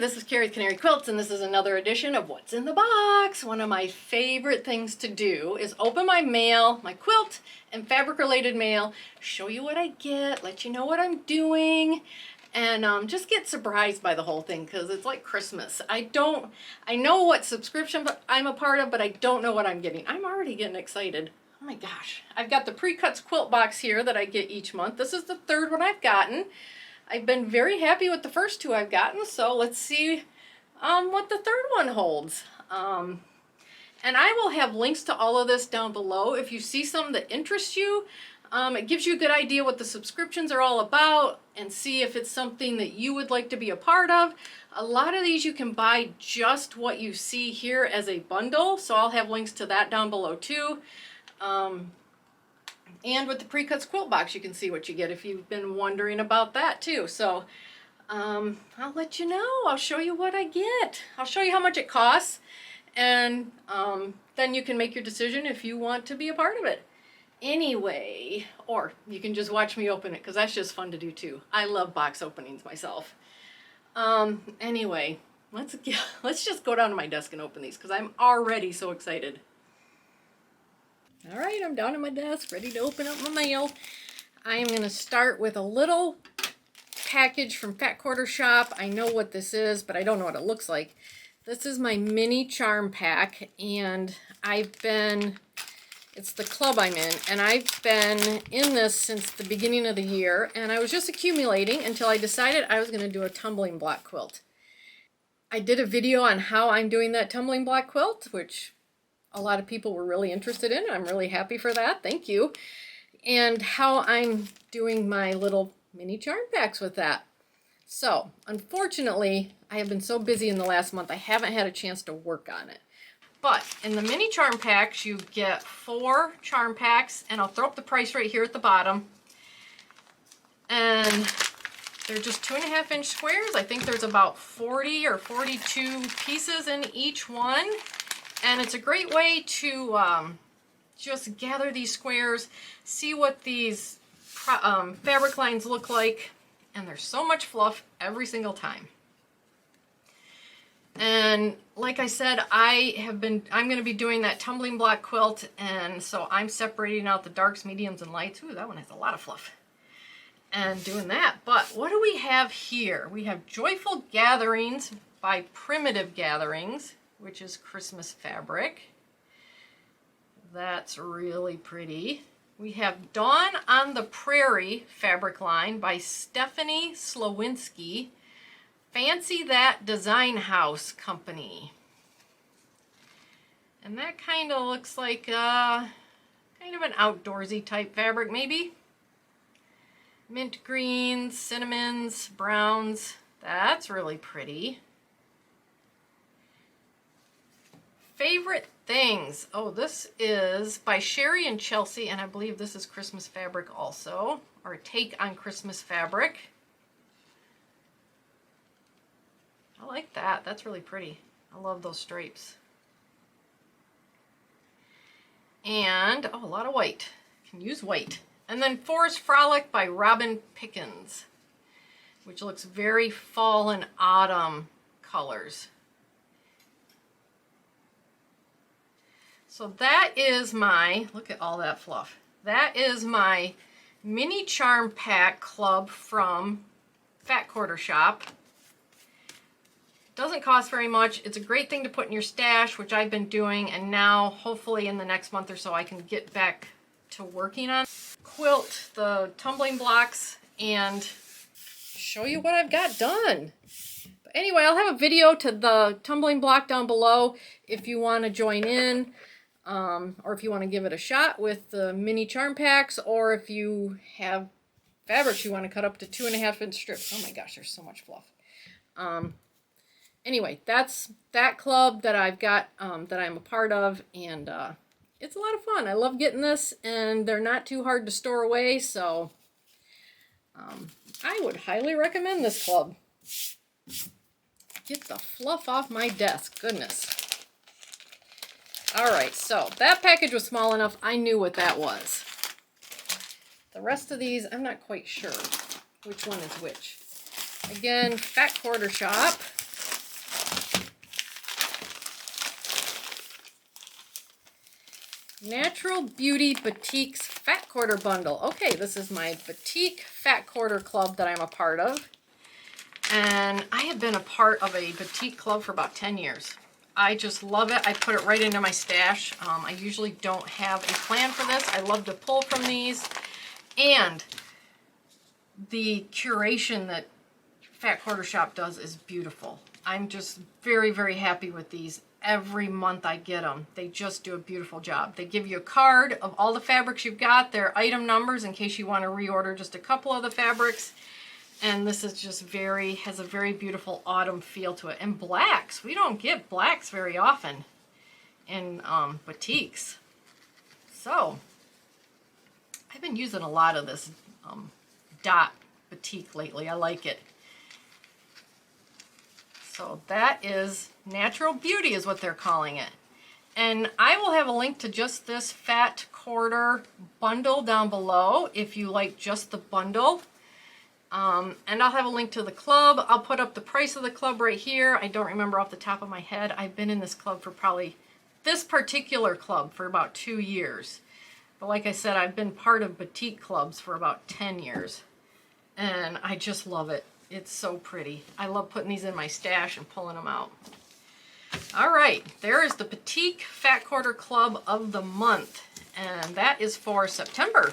this is Carrie with Canary Quilts, and this is another edition of What's in the Box. One of my favorite things to do is open my mail, my quilt and fabric-related mail, show you what I get, let you know what I'm doing, and just get surprised by the whole thing because it's like Christmas. I know what subscription I'm a part of, but I don't know what I'm getting. I'm already getting excited. Oh my gosh. I've got the PreCuts quilt box here that I get each month. This is the third one I've gotten. I've been very happy with the first two I've gotten, so let's see what the third one holds. And I will have links to all of this down below. If you see some that interest you, it gives you a good idea what the subscriptions are all about and see if it's something that you would like to be a part of. A lot of these you can buy just what you see here as a bundle, so I'll have links to that down below too. And with the PreCuts quilt box, you can see what you get if you've been wondering about that too. So I'll let you know. I'll show you what I get. I'll show you how much it costs, and then you can make your decision if you want to be a part of it. Anyway, or you can just watch me open it because that's just fun to do too. I love box openings myself. Anyway, let's just go down to my desk and open these because I'm already so excited. All right, I'm down at my desk, ready to open up my mail. I am going to start with a little package from Fat Quarter Shop. I know what this is, but I don't know what it looks like. This is my mini charm pack, and it's the club I'm in, and I've been in this since the beginning of the year, and I was just accumulating until I decided I was going to do a tumbling block quilt. I did a video on how I'm doing that tumbling block quilt, which a lot of people were really interested in. I'm really happy for that. Thank you. And how I'm doing my little mini charm packs with that. So, unfortunately, I have been so busy in the last month, I haven't had a chance to work on it. But in the mini charm packs, you get 4 charm packs, and I'll throw up the price right here at the bottom. And they're just 2.5-inch squares. I think there's about 40 or 42 pieces in each one. And it's a great way to just gather these squares, see what these fabric lines look like, and there's so much fluff every single time. And like I said, I'm going to be doing that tumbling block quilt, and so I'm separating out the darks, mediums, and lights. Ooh, that one has a lot of fluff. And doing that. But what do we have here? We have Joyful Gatherings by Primitive Gatherings, which is Christmas fabric. That's really pretty. We have Dawn on the Prairie fabric line by Stephanie Slowinski, Fancy That Design House Company. And that kind of looks like kind of an outdoorsy type fabric maybe. Mint greens, cinnamons, browns. That's really pretty. Favorite Things. Oh, this is by Sherry and Chelsea, and I believe this is Christmas fabric also, or a take on Christmas fabric. I like that. That's really pretty. I love those stripes. And, oh, a lot of white. Can use white. And then Forest Frolic by Robin Pickens, which looks very fall and autumn colors. So that is my, look at all that fluff. That is my mini charm pack club from Fat Quarter Shop. Doesn't cost very much. It's a great thing to put in your stash, which I've been doing, and now hopefully in the next month or so I can get back to working on quilt the tumbling blocks and show you what I've got done. But anyway, I'll have a video to the tumbling block down below if you want to join in. Or if you want to give it a shot with the mini charm packs, or if you have fabrics you want to cut up to 2.5-inch strips. Oh my gosh, there's so much fluff. Anyway, that's that club that I've got, that I'm a part of, and it's a lot of fun. I love getting this, and they're not too hard to store away, so I would highly recommend this club. Get the fluff off my desk, goodness. Alright, so that package was small enough, I knew what that was. The rest of these, I'm not quite sure which one is which. Again, Fat Quarter Shop. Natural Beauty Batiks Fat Quarter Bundle. Okay, this is my Batik Fat Quarter Club that I'm a part of. And I have been a part of a Batik club for about 10 years. I just love it. I put it right into my stash. I usually don't have a plan for this. I love to pull from these. And the curation that Fat Quarter Shop does is beautiful. I'm just very, very happy with these. Every month I get them. They just do a beautiful job. They give you a card of all the fabrics you've got, their item numbers in case you want to reorder just a couple of the fabrics. And this is just has a very beautiful autumn feel to it. And blacks, we don't get blacks very often in batiks. So I've been using a lot of this dot batik lately. I like it. So that is Natural Beauty is what they're calling it. And I will have a link to just this Fat Quarter bundle down below if you like just the bundle. And I'll have a link to the club. I'll put up the price of the club right here. I don't remember off the top of my head. I've been in this club for probably, this particular club for about 2 years. But like I said, I've been part of batik clubs for about 10 years. And I just love it. It's so pretty. I love putting these in my stash and pulling them out. All right, there is the Batik Fat Quarter Club of the month. And that is for September.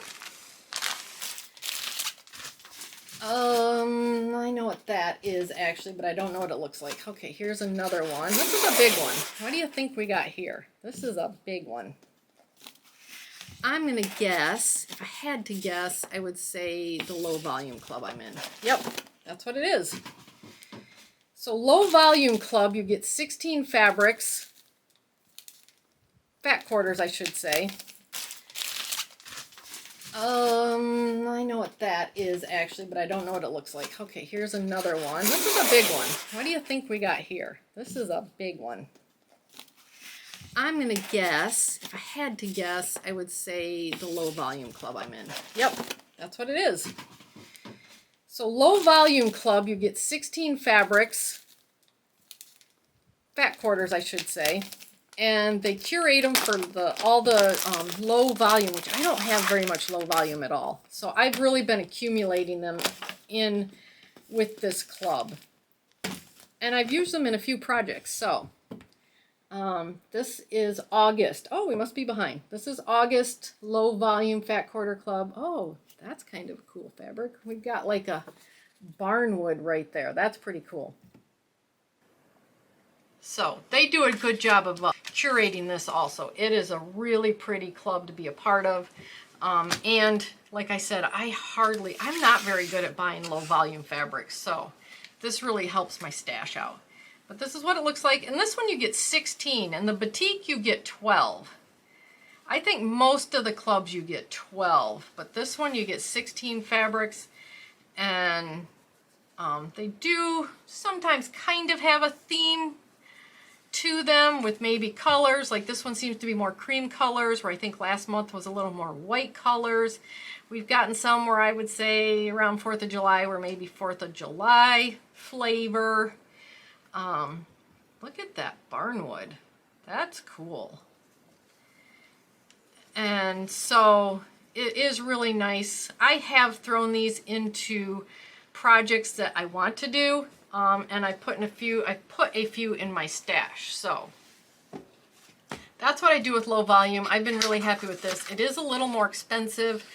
I know what that is actually, but I don't know what it looks like. Okay, here's another one. This is a big one. What do you think we got here? This is a big one. I'm going to guess, if I had to guess, I would say the low volume club I'm in. Yep, that's what it is. So low volume club, you get 16 fabrics, fat quarters I should say. I know what that is actually, but I don't know what it looks like. Okay, here's another one. This is a big one. What do you think we got here? This is a big one. I'm going to guess, if I had to guess, I would say the low volume club I'm in. Yep, that's what it is. So low volume club, you get 16 fabrics, fat quarters I should say, and they curate them for all the low volume, which I don't have very much low volume at all. So I've really been accumulating them in with this club. And I've used them in a few projects. So this is August. Oh, we must be behind. This is August low volume fat quarter club. Oh, that's kind of a cool fabric. We've got like a barnwood right there. That's pretty cool. So they do a good job of curating this also. It is a really pretty club to be a part of. And like I said, I'm not very good at buying low volume fabrics. So this really helps my stash out. But this is what it looks like. And this one you get 16. And the batik you get 12. I think most of the clubs you get 12. But this one you get 16 fabrics. And they do sometimes kind of have a theme to them with maybe colors. Like this one seems to be more cream colors, where I think last month was a little more white colors. We've gotten some where I would say around 4th of July, where maybe 4th of July flavor. Look at that barnwood. That's cool. And so it is really nice. I have thrown these into projects that I want to do. And I put a few in my stash. So that's what I do with low volume. I've been really happy with this. It is a little more expensive.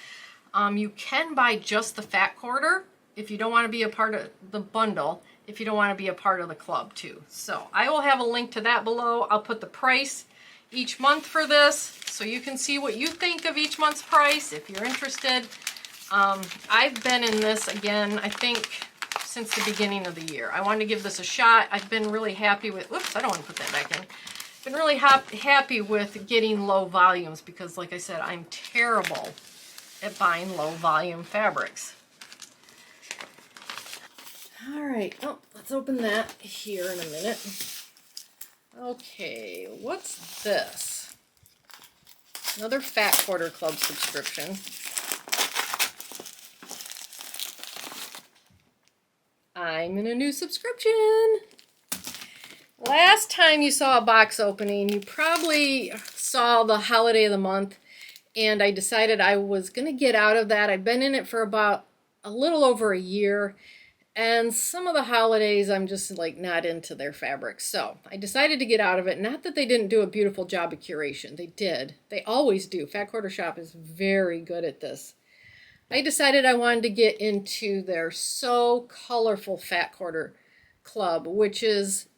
You can buy just the fat quarter if you don't want to be a part of the bundle, if you don't want to be a part of the club too. So I will have a link to that below. I'll put the price each month for this so you can see what you think of each month's price if you're interested. I've been in this again, I think, since the beginning of the year. I wanted to give this a shot. I've been really happy with, whoops, I don't want to put that back in. Been really happy with getting low volumes because, like I said, I'm terrible at buying low volume fabrics. All right, oh, let's open that here in a minute. Okay, what's this? Another Fat Quarter Club subscription. I'm in a new subscription. Last last time you saw a box opening, you probably saw the holiday of the month, and I decided I was going to get out of that. I've been in it for about a little over a year, and some of the holidays I'm just like not into their fabrics. So I decided to get out of it. Not that they didn't do a beautiful job of curation. They did. They always do. Fat Quarter Shop is very good at this. I decided I wanted to get into their So Colorful Fat Quarter Club, which is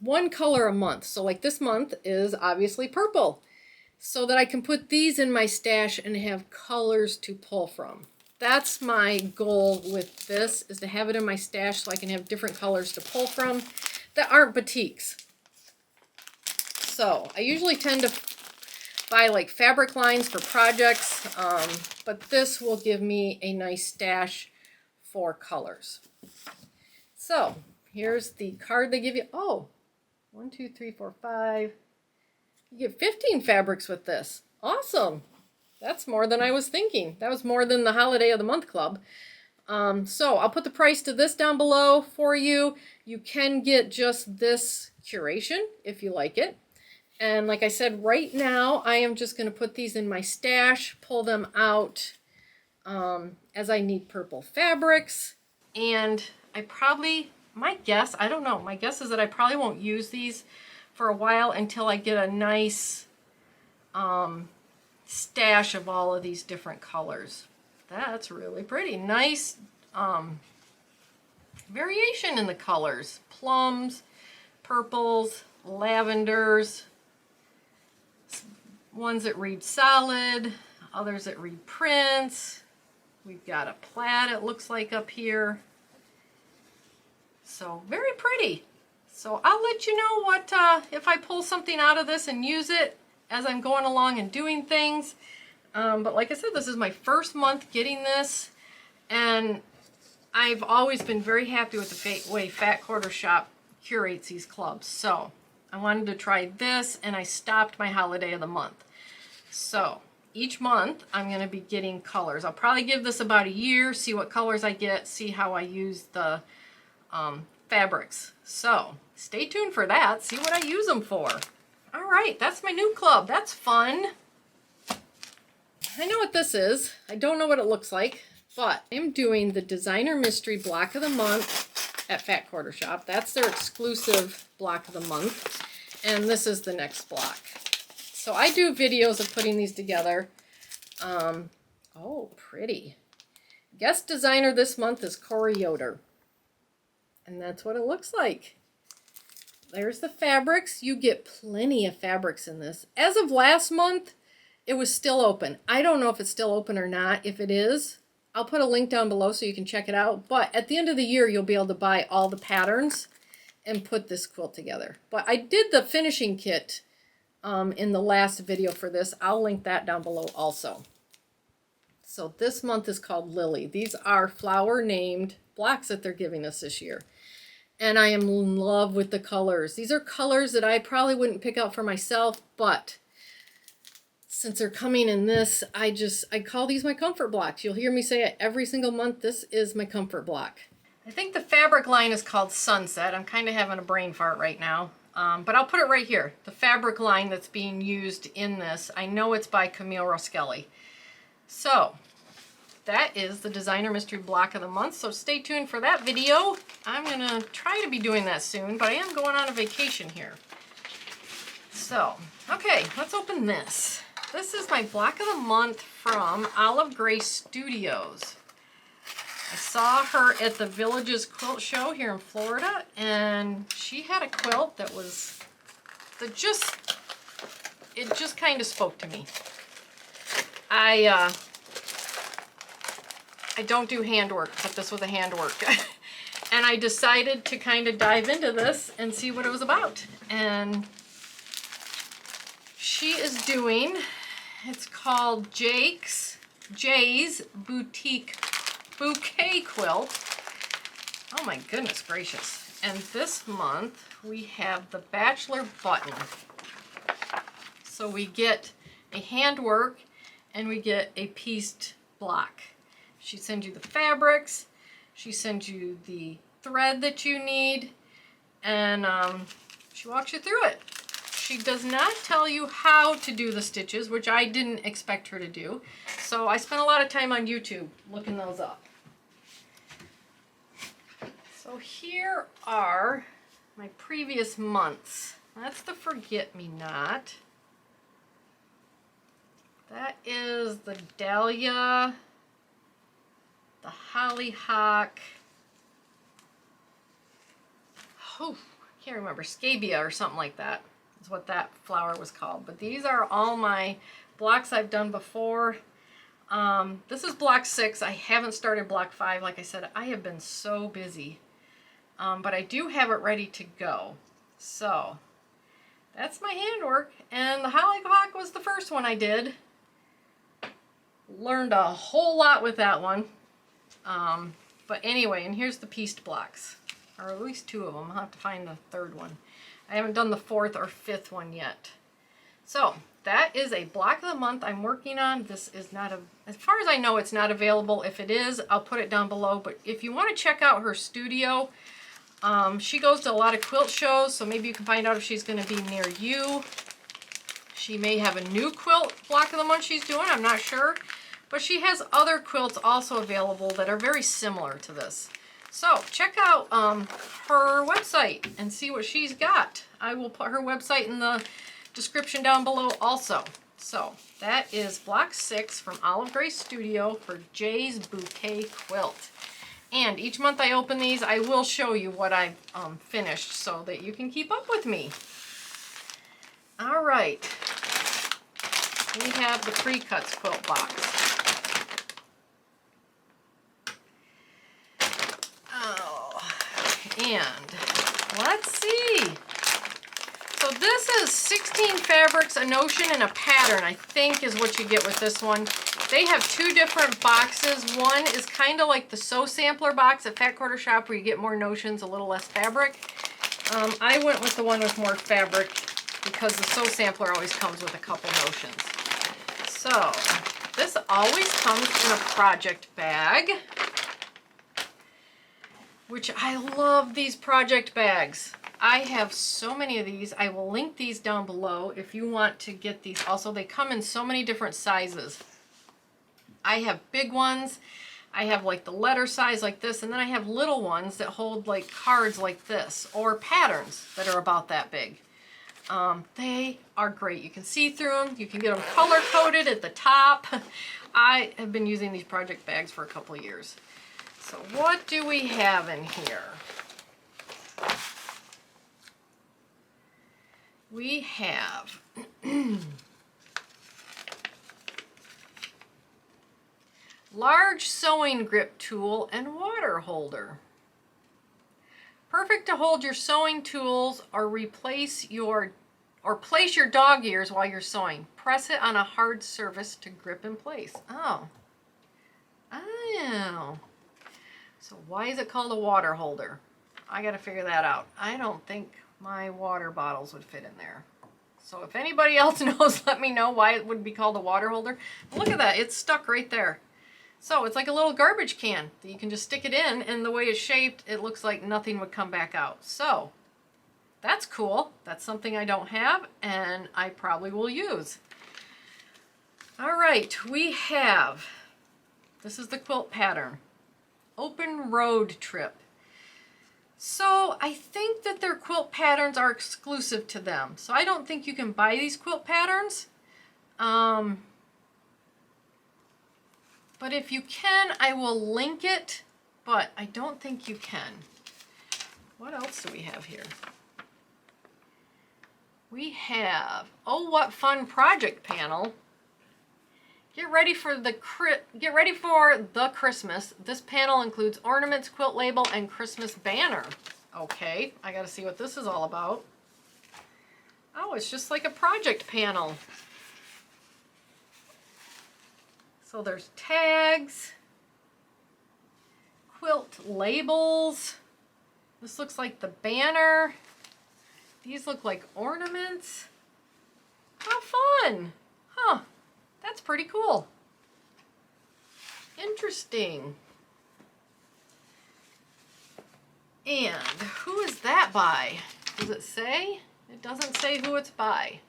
one color a month. So like this month is obviously purple, so that I can put these in my stash and have colors to pull from. That's my goal with this, is to have it in my stash so I can have different colors to pull from that aren't batiks. So I usually tend to buy like fabric lines for projects, but this will give me a nice stash for colors. So here's the card they give you. Oh, 1, 2, 3, 4, 5. You get 15 fabrics with this. Awesome. That's more than I was thinking. That was more than the Holiday of the Month Club. So I'll put the price to this down below for you. You can get just this curation if you like it. And like I said, right now I am just going to put these in my stash, pull them out as I need purple fabrics. And I probably, my guess is that I probably won't use these for a while until I get a nice stash of all of these different colors. That's really pretty. Nice variation in the colors. Plums, purples, lavenders, ones that read solid, others that read prints. We've got a plaid, it looks like, up here. So very pretty. So I'll let you know what if I pull something out of this and use it as I'm going along and doing things. But like I said, this is my first month getting this, and I've always been very happy with the way Fat Quarter Shop curates these clubs. So I wanted to try this, and I stopped my Holiday of the Month. So each month I'm going to be getting colors. I'll probably give this about a year, see what colors I get, see how I use the fabrics. So stay tuned for that, see what I use them for. All right, that's my new club. That's fun. I know what this is. I don't know what it looks like, but I'm doing the Designer Mystery Block of the Month at Fat Quarter Shop. That's their exclusive block of the month, and this is the next block. So I do videos of putting these together. Oh, pretty. Guest designer this month is Corey Yoder, and that's what it looks like. There's the fabrics. You get plenty of fabrics in this. As of last month, it was still open. I don't know if it's still open or not. If it is, I'll put a link down below so you can check it out. But at the end of the year, you'll be able to buy all the patterns and put this quilt together. But I did the finishing kit in the last video for this. I'll link that down below also. So this month is called Lily. These are flower named blocks that they're giving us this year. And I am in love with the colors. These are colors that I probably wouldn't pick out for myself, but since they're coming in this, I call these my comfort blocks. You'll hear me say it every single month. This is my comfort block. I think the fabric line is called Sunset. I'm kind of having a brain fart right now, but I'll put it right here. The fabric line that's being used in this, I know it's by Camille Roskelly. So that is the Designer Mystery Block of the Month, so stay tuned for that video. I'm going to try to be doing that soon, but I am going on a vacation here. So, okay, let's open this. This is my Block of the Month from Olive Grace Studios. I saw her at the Villages Quilt Show here in Florida, and she had a quilt that was, it just kind of spoke to me. I don't do handwork, but this was a handwork. And I decided to kind of dive into this and see what it was about. And she is doing, it's called Jay's Bouquet Quilt. Oh my goodness gracious. And this month we have the Bachelor Button. So we get a handwork and we get a pieced block. She sends you the fabrics, she sends you the thread that you need, and she walks you through it. She does not tell you how to do the stitches, which I didn't expect her to do. So I spent a lot of time on YouTube looking those up. So here are my previous months. That's the Forget-Me-Not. That is the Dahlia, the Hollyhock, oh, I can't remember, Scabia or something like that is what that flower was called. But these are all my blocks I've done before. This is block 6. I haven't started block 5. Like I said, I have been so busy. But I do have it ready to go. So that's my handwork. And the Hollyhock was the first one I did. Learned a whole lot with that one. But anyway, and here's the pieced blocks. Or at least 2 of them. I'll have to find the 3rd one. I haven't done the 4th or 5th one yet. So that is a block of the month I'm working on. This is not as far as I know, it's not available. If it is, I'll put it down below. But if you want to check out her studio, she goes to a lot of quilt shows, so maybe you can find out if she's going to be near you. She may have a new quilt block of the month she's doing, I'm not sure. But she has other quilts also available that are very similar to this. So check out her website and see what she's got. I will put her website in the description down below also. So that is block 6 from Olive Grace Studio for Jay's Bouquet Quilt. And each month I open these, I will show you what I've finished so that you can keep up with me. All right. We have the PreCuts quilt box. And let's see. So this is 16 fabrics, a notion, and a pattern, I think is what you get with this one. They have 2 different boxes. One is kind of like the Sew Sampler box at Fat Quarter Shop where you get more notions, a little less fabric. I went with the one with more fabric because the Sew Sampler always comes with a couple notions. So this always comes in a project bag, which I love these project bags. I have so many of these. I will link these down below if you want to get these. Also, they come in so many different sizes. I have big ones. I have like the letter size like this, and then I have little ones that hold like cards like this or patterns that are about that big. They are great. You can see through them. You can get them color coded at the top. I have been using these project bags for a couple of years. So what do we have in here? We have large sewing grip tool and water holder. Perfect to hold your sewing tools or place your dog ears while you're sewing. Press it on a hard surface to grip in place. Oh. So why is it called a water holder? I got to figure that out. I don't think my water bottles would fit in there. So if anybody else knows, let me know why it would be called a water holder. Look at that, it's stuck right there. So it's like a little garbage can that you can just stick it in, and the way it's shaped, it looks like nothing would come back out. So that's cool. That's something I don't have, and I probably will use. All right, we have, this is the quilt pattern, Open Road Trip. So I think that their quilt patterns are exclusive to them. So I don't think you can buy these quilt patterns. But if you can, I will link it, but I don't think you can. What else do we have here? We have, oh, what fun project panel. Get ready for the Christmas. This panel includes ornaments, quilt label, and Christmas banner. Okay, I gotta see what this is all about. Oh, it's just like a project panel. So there's tags, quilt labels. This looks like the banner. These look like ornaments. How fun! Huh. That's pretty cool. Interesting. And who is that by? Does it say? It doesn't say who it's by.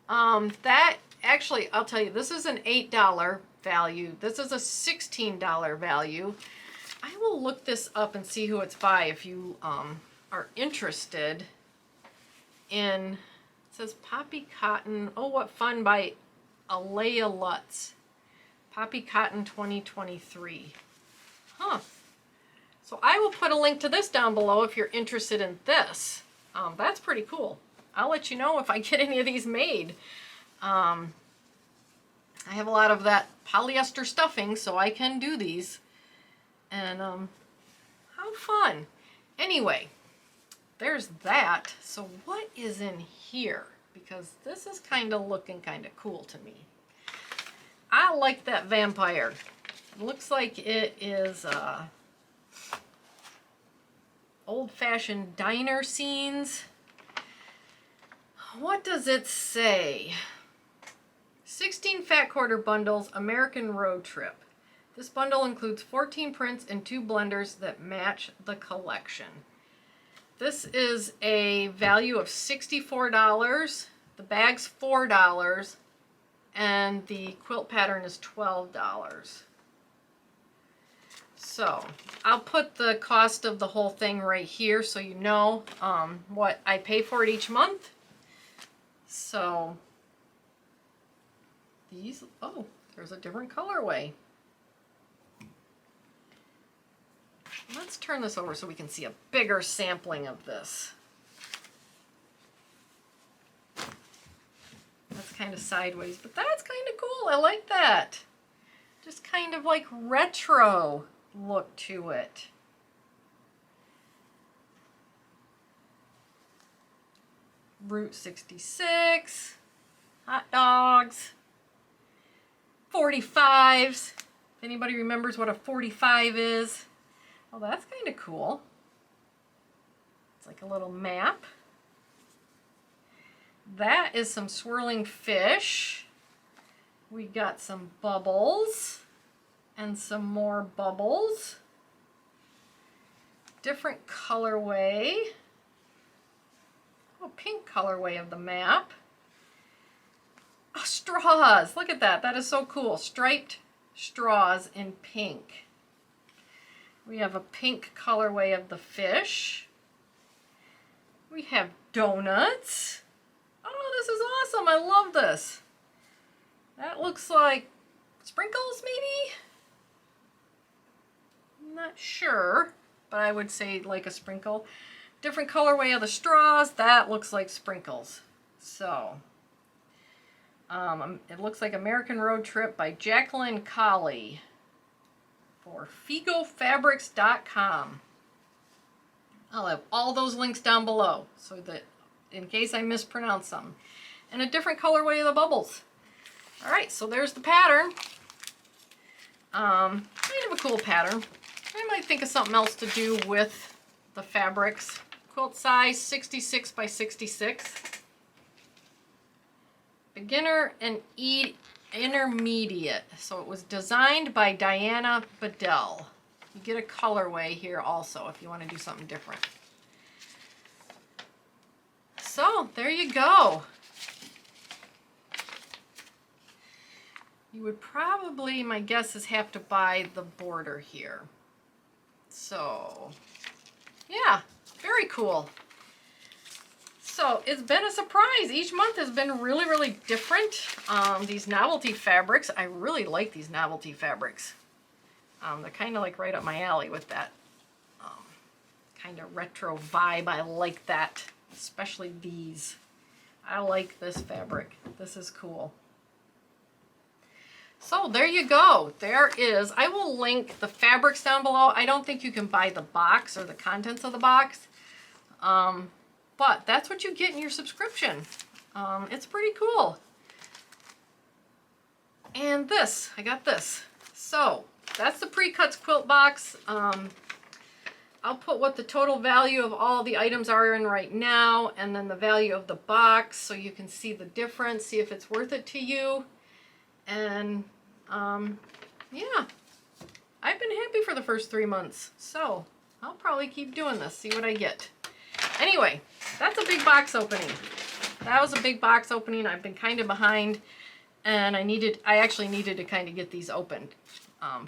That actually, I'll tell you, this is an $8 value. This is a $16 value. I will look this up and see who it's by if you are interested in. It says Poppy Cotton. Oh, what fun, by Alea Lutz. Poppy Cotton 2023. Huh. So I will put a link to this down below if you're interested in this. That's pretty cool. I'll let you know if I get any of these made. I have a lot of that polyester stuffing, so I can do these. And how fun. Anyway, there's that. So what is in here? Because this is kind of looking kind of cool to me. I like that vampire. It looks like it is old-fashioned diner scenes. What does it say? 16 fat quarter bundles, American road trip. This bundle includes 14 prints and 2 blenders that match the collection. This is a value of $64. The bag's $4, and the quilt pattern is $12. So I'll put the cost of the whole thing right here so you know what I pay for it each month. So these, oh, there's a different colorway. Let's turn this over so we can see a bigger sampling of this. That's kind of sideways, but that's kind of cool. I like that. Just kind of like retro look to it. Route 66, hot dogs, 45s. If anybody remembers what a 45 is. Oh, that's kind of cool. It's like a little map. That is some swirling fish. We got some bubbles and some more bubbles. Different colorway. Oh, pink colorway of the map. Oh, straws. Look at that. That is so cool. Striped straws in pink. We have a pink colorway of the fish. We have donuts. Oh, this is awesome. I love this. That looks like sprinkles, maybe? I'm not sure, but I would say like a sprinkle. Different colorway of the straws. That looks like sprinkles. So, it looks like American Road Trip by Jacqueline Colley for FigoFabrics.com. I'll have all those links down below so that in case I mispronounce them. And a different colorway of the bubbles. All right, so there's the pattern. Kind of a cool pattern. I might think of something else to do with the fabrics. Quilt size 66 by 66. Beginner and intermediate. So it was designed by Diana Bedell. You get a colorway here also if you want to do something different. So there you go. You would probably, my guess is, have to buy the border here. So yeah, very cool. So it's been a surprise. Each month has been really, really different. These novelty fabrics, I really like these novelty fabrics. They're kind of like right up my alley with that kind of retro vibe. I like that, especially these. I like this fabric. This is cool. So there you go. There is. I will link the fabrics down below. I don't think you can buy the box or the contents of the box. But that's what you get in your subscription. It's pretty cool. And this, I got this. So that's the PreCuts quilt box. I'll put what the total value of all the items are in right now, and then the value of the box so you can see the difference, see if it's worth it to you. And yeah, I've been happy for the first 3 months. So I'll probably keep doing this, see what I get. Anyway, that's a big box opening. That was a big box opening. I've been kind of behind, and I actually needed to kind of get these opened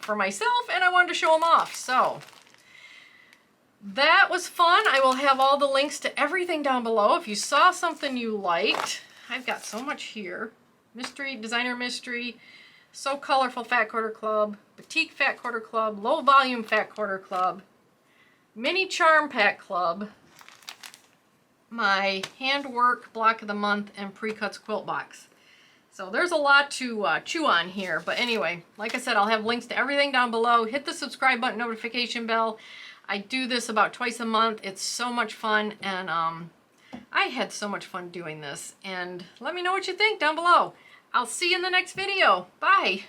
for myself, and I wanted to show them off. So that was fun. I will have all the links to everything down below. If you saw something you liked, I've got so much here. Mystery, Designer Mystery, So Colorful Fat Quarter Club, Batik Fat Quarter Club, Low Volume Fat Quarter Club, Mini Charm Pack Club, my Handwork Block of the Month, and PreCuts Quilt Box. So there's a lot to chew on here. But anyway, like I said, I'll have links to everything down below. Hit the subscribe button, notification bell. I do this about twice a month. It's so much fun, and I had so much fun doing this. And let me know what you think down below. I'll see you in the next video. Bye.